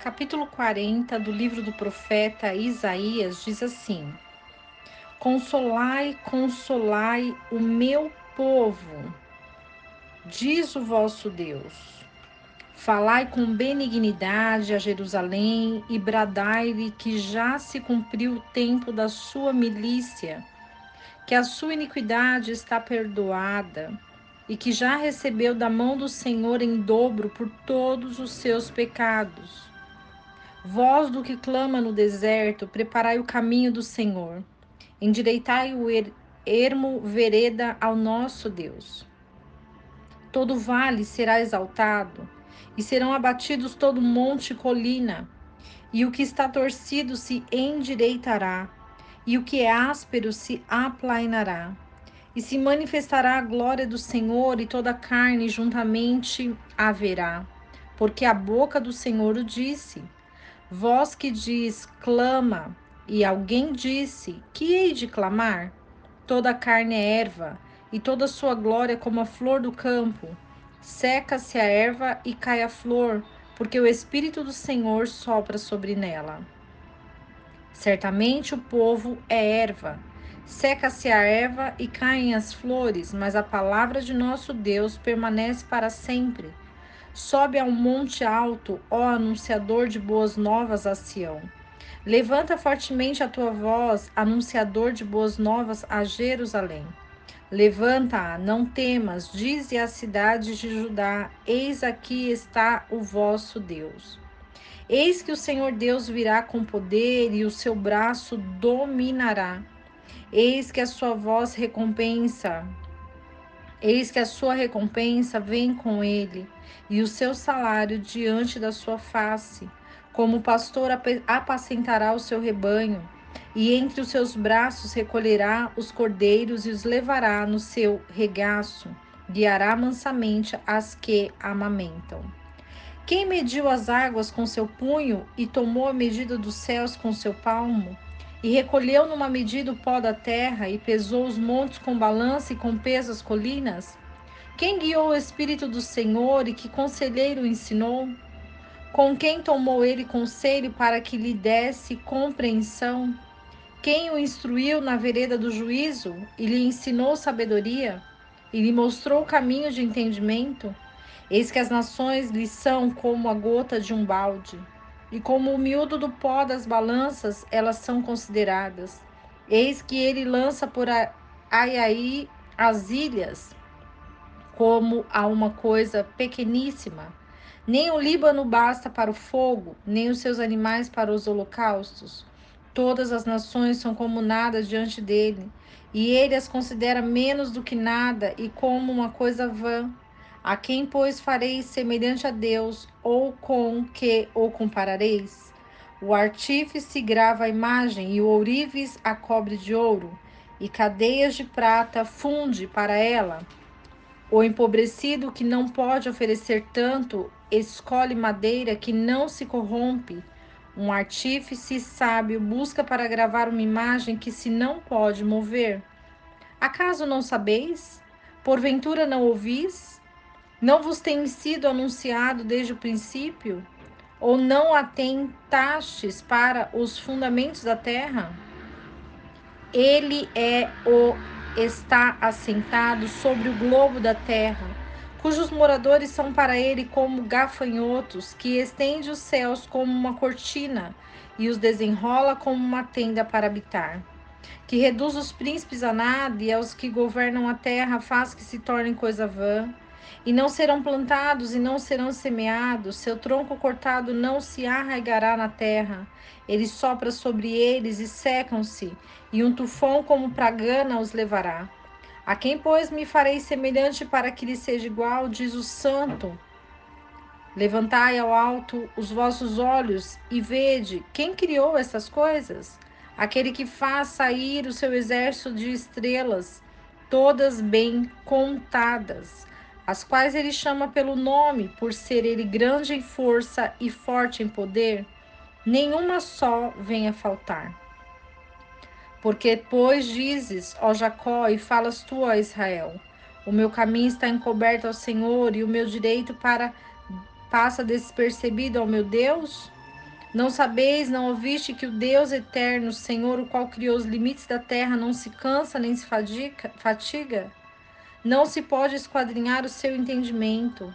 Capítulo 40 do livro do profeta Isaías diz assim: Consolai, consolai o meu povo, diz o vosso Deus. Falai com benignidade a Jerusalém e bradai-lhe que já se cumpriu o tempo da sua milícia, que a sua iniquidade está perdoada e que já recebeu da mão do Senhor em dobro por todos os seus pecados. Voz do que clama no deserto, preparai o caminho do Senhor. Endireitai o ermo vereda ao nosso Deus. Todo vale será exaltado, e serão abatidos todo monte e colina, e o que está torcido se endireitará, e o que é áspero se aplainará. E se manifestará a glória do Senhor, e toda a carne juntamente haverá. Porque a boca do Senhor o disse. Voz que diz, clama, e alguém disse, que hei de clamar? Toda a carne é erva, e toda a sua glória como a flor do campo. Seca-se a erva e cai a flor, porque o Espírito do Senhor sopra sobre nela. Certamente o povo é erva. Seca-se a erva e caem as flores, mas a palavra de nosso Deus permanece para sempre. Sobe a um monte alto, ó anunciador de boas novas a Sião. Levanta fortemente a tua voz, anunciador de boas novas a Jerusalém. Levanta-a, não temas, dize às cidades de Judá: eis aqui está o vosso Deus. Eis que o Senhor Deus virá com poder e o seu braço dominará. Eis que a sua voz recompensa, eis que a sua recompensa vem com ele, e o seu salário diante da sua face. Como o pastor apacentará o seu rebanho, e entre os seus braços recolherá os cordeiros e os levará no seu regaço, guiará mansamente as que amamentam. Quem mediu as águas com seu punho e tomou a medida dos céus com seu palmo? E recolheu numa medida o pó da terra e pesou os montes com balança e com peso as colinas? Quem guiou o Espírito do Senhor e que conselheiro o ensinou? Com quem tomou ele conselho para que lhe desse compreensão? Quem o instruiu na vereda do juízo e lhe ensinou sabedoria? E lhe mostrou o caminho de entendimento? Eis que as nações lhe são como a gota de um balde, e como o miúdo do pó das balanças, elas são consideradas. Eis que ele lança por Aiaí as ilhas, como a uma coisa pequeníssima. Nem o Líbano basta para o fogo, nem os seus animais para os holocaustos. Todas as nações são como nada diante dele, e ele as considera menos do que nada e como uma coisa vã. A quem, pois, fareis semelhante a Deus, ou com que o comparareis? O artífice grava a imagem, e o ourives a cobre de ouro, e cadeias de prata funde para ela. O empobrecido que não pode oferecer tanto, escolhe madeira que não se corrompe. Um artífice sábio busca para gravar uma imagem que se não pode mover. Acaso não sabeis? Porventura não ouvis? Não vos tem sido anunciado desde o princípio? Ou não atentastes para os fundamentos da terra? Ele está assentado sobre o globo da terra, cujos moradores são para ele como gafanhotos, que estende os céus como uma cortina e os desenrola como uma tenda para habitar, que reduz os príncipes a nada e aos que governam a terra faz que se tornem coisa vã. E não serão plantados e não serão semeados, seu tronco cortado não se arraigará na terra. Ele sopra sobre eles e secam-se, e um tufão como pragana os levará. A quem, pois, me farei semelhante para que lhe seja igual, diz o Santo. Levantai ao alto os vossos olhos e vede quem criou essas coisas. Aquele que faz sair o seu exército de estrelas, todas bem contadas, as quais ele chama pelo nome, por ser ele grande em força e forte em poder, nenhuma só vem a faltar. Porque, pois, dizes, ó Jacó, e falas tu, ó Israel, o meu caminho está encoberto ao Senhor, e o meu direito passa despercebido ao meu Deus? Não sabeis, não ouviste que o Deus eterno, o Senhor, o qual criou os limites da terra, não se cansa nem se fatiga? Não se pode esquadrinhar o seu entendimento.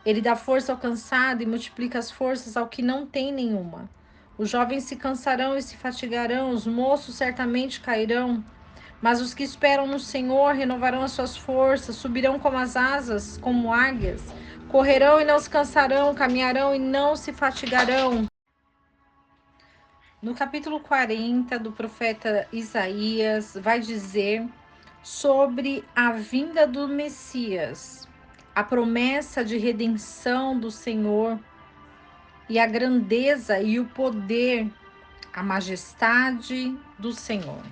Ele dá força ao cansado e multiplica as forças ao que não tem nenhuma. Os jovens se cansarão e se fatigarão, os moços certamente cairão. Mas os que esperam no Senhor renovarão as suas forças, subirão como as asas, como águias, correrão e não se cansarão, caminharão e não se fatigarão. No capítulo 40 do profeta Isaías, vai dizer sobre a vinda do Messias, a promessa de redenção do Senhor e a grandeza e o poder, a majestade do Senhor.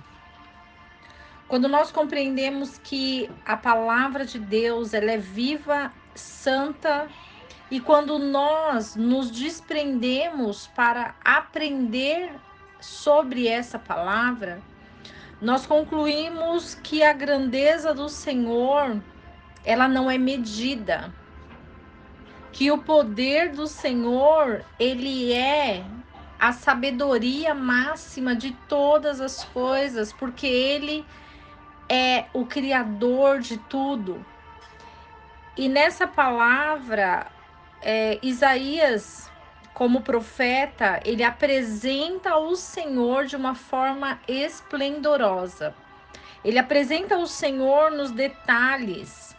Quando nós compreendemos que a palavra de Deus ela é viva, santa, e quando nós nos desprendemos para aprender sobre essa palavra, nós concluímos que a grandeza do Senhor, ela não é medida, que o poder do Senhor, ele é a sabedoria máxima de todas as coisas, porque ele é o criador de tudo. E nessa palavra, Isaías, como profeta, ele apresenta o Senhor de uma forma esplendorosa. Ele apresenta o Senhor nos detalhes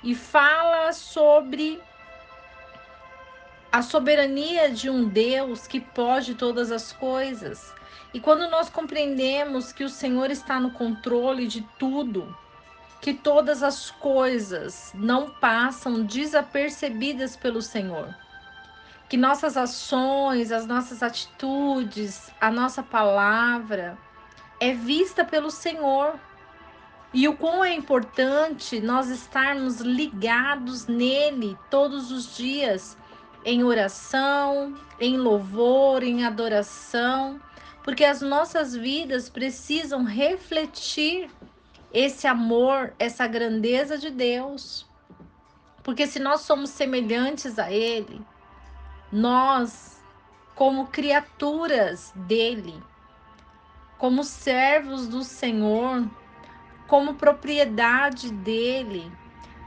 e fala sobre a soberania de um Deus que pode todas as coisas. E quando nós compreendemos que o Senhor está no controle de tudo, que todas as coisas não passam desapercebidas pelo Senhor, que nossas ações, as nossas atitudes, a nossa palavra é vista pelo Senhor. E o quão é importante nós estarmos ligados nele todos os dias, em oração, em louvor, em adoração, porque as nossas vidas precisam refletir esse amor, essa grandeza de Deus. Porque se nós somos semelhantes a Ele, nós, como criaturas dele, como servos do Senhor, como propriedade dele,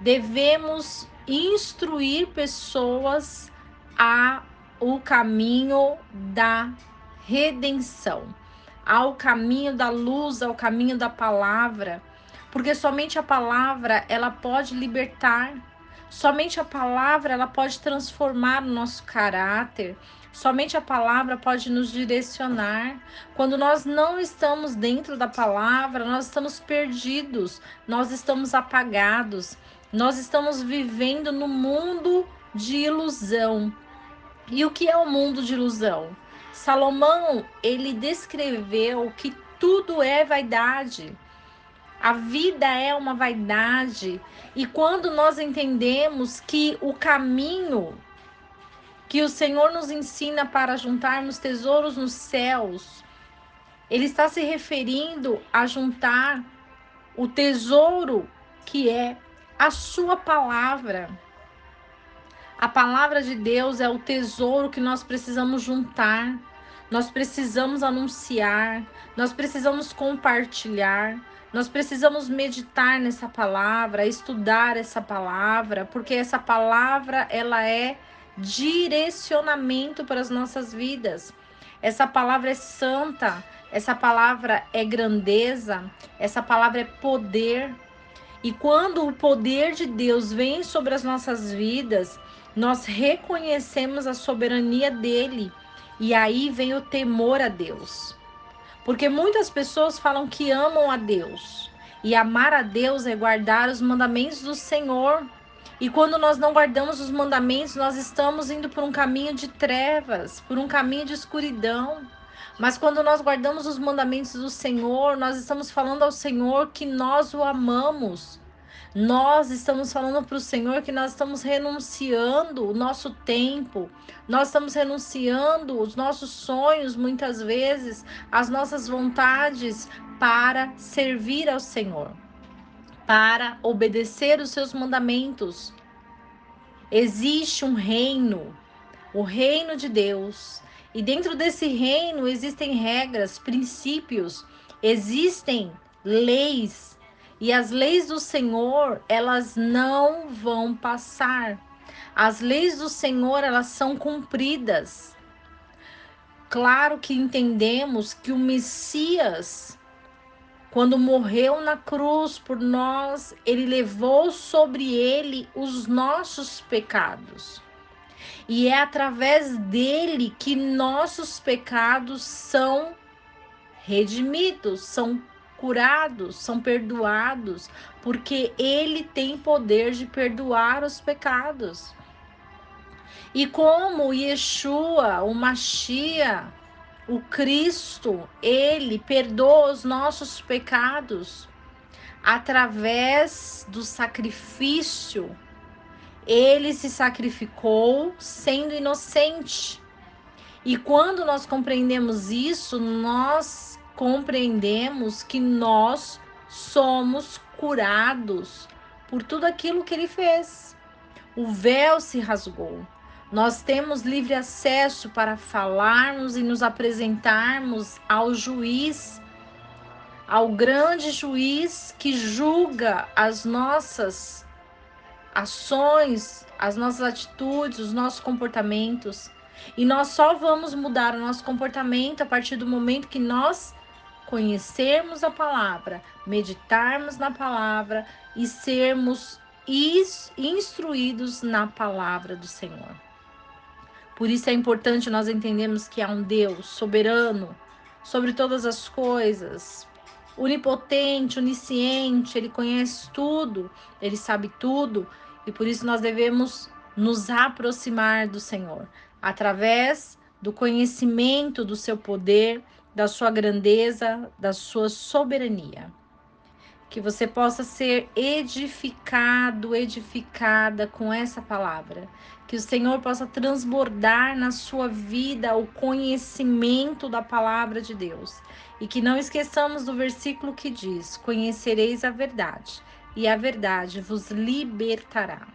devemos instruir pessoas ao caminho da redenção, ao caminho da luz, ao caminho da palavra, porque somente a palavra ela pode libertar, somente a palavra ela pode transformar o nosso caráter, somente a palavra pode nos direcionar. Quando nós não estamos dentro da palavra, nós estamos perdidos, nós estamos apagados, nós estamos vivendo no mundo de ilusão. E o que é o mundo de ilusão? Salomão, ele descreveu que tudo é vaidade. A vida é uma vaidade. E quando nós entendemos que o caminho que o Senhor nos ensina para juntarmos tesouros nos céus, ele está se referindo a juntar o tesouro que é a sua palavra. A palavra de Deus é o tesouro que nós precisamos juntar, nós precisamos anunciar, nós precisamos compartilhar, nós precisamos meditar nessa palavra, estudar essa palavra, porque essa palavra ela é direcionamento para as nossas vidas. Essa palavra é santa, essa palavra é grandeza, essa palavra é poder. E quando o poder de Deus vem sobre as nossas vidas, nós reconhecemos a soberania dele. E aí vem o temor a Deus. Porque muitas pessoas falam que amam a Deus. E amar a Deus é guardar os mandamentos do Senhor. E quando nós não guardamos os mandamentos, nós estamos indo por um caminho de trevas, por um caminho de escuridão. Mas quando nós guardamos os mandamentos do Senhor, nós estamos falando ao Senhor que nós o amamos. Nós estamos falando para o Senhor que nós estamos renunciando o nosso tempo, nós estamos renunciando os nossos sonhos, muitas vezes, as nossas vontades para servir ao Senhor, para obedecer os seus mandamentos. Existe um reino, o reino de Deus, E dentro desse reino existem regras, princípios, existem leis. E as leis do Senhor, elas não vão passar. As leis do Senhor, elas são cumpridas. Claro que entendemos que o Messias, quando morreu na cruz por nós, ele levou sobre ele os nossos pecados. E é através dele que nossos pecados são redimidos, são curados, são perdoados, porque ele tem poder de perdoar os pecados. E como Yeshua, o Mashiach, o Cristo, ele perdoa os nossos pecados através do sacrifício. Ele se sacrificou sendo inocente. E quando nós compreendemos isso, nós compreendemos que nós somos curados por tudo aquilo que ele fez. O véu se rasgou. Nós temos livre acesso para falarmos e nos apresentarmos ao juiz, ao grande juiz que julga as nossas ações, as nossas atitudes, os nossos comportamentos. E nós só vamos mudar o nosso comportamento a partir do momento que nós conhecermos a palavra, meditarmos na palavra e sermos instruídos na palavra do Senhor. Por isso é importante nós entendermos que há um Deus soberano sobre todas as coisas, onipotente, onisciente, ele conhece tudo, ele sabe tudo, e por isso nós devemos nos aproximar do Senhor, através do conhecimento do seu poder, da sua grandeza, da sua soberania. Que você possa ser edificado, edificada com essa palavra. Que o Senhor possa transbordar na sua vida o conhecimento da palavra de Deus. E que não esqueçamos do versículo que diz: conhecereis a verdade, e a verdade vos libertará.